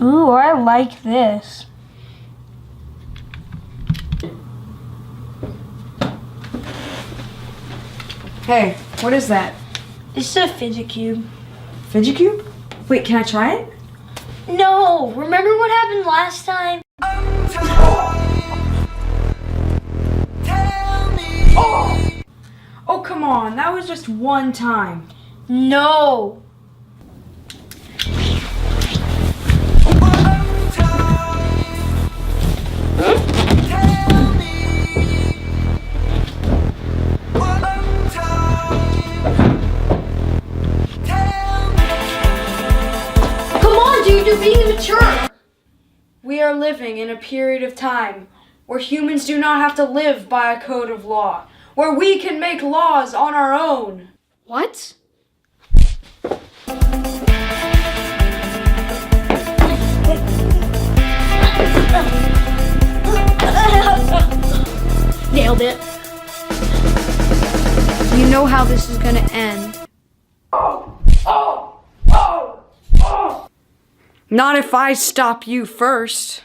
Ooh, I like this. Hey, what is that? This is a fidget cube. Fidget cube? Wait, can I try it? No, remember what happened last time? Oh, come on. That was just one time. No. Come on, dude, you're being immature. We are living in a period of time where humans do not have to live by a code of law, where we can make laws on our own. What? Nailed it. You know how this is gonna end. Not if I stop you first.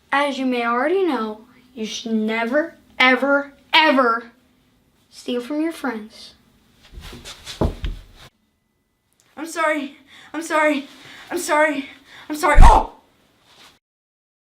As you may already know, you should never, ever, ever steal from your friends. I'm sorry. Oh!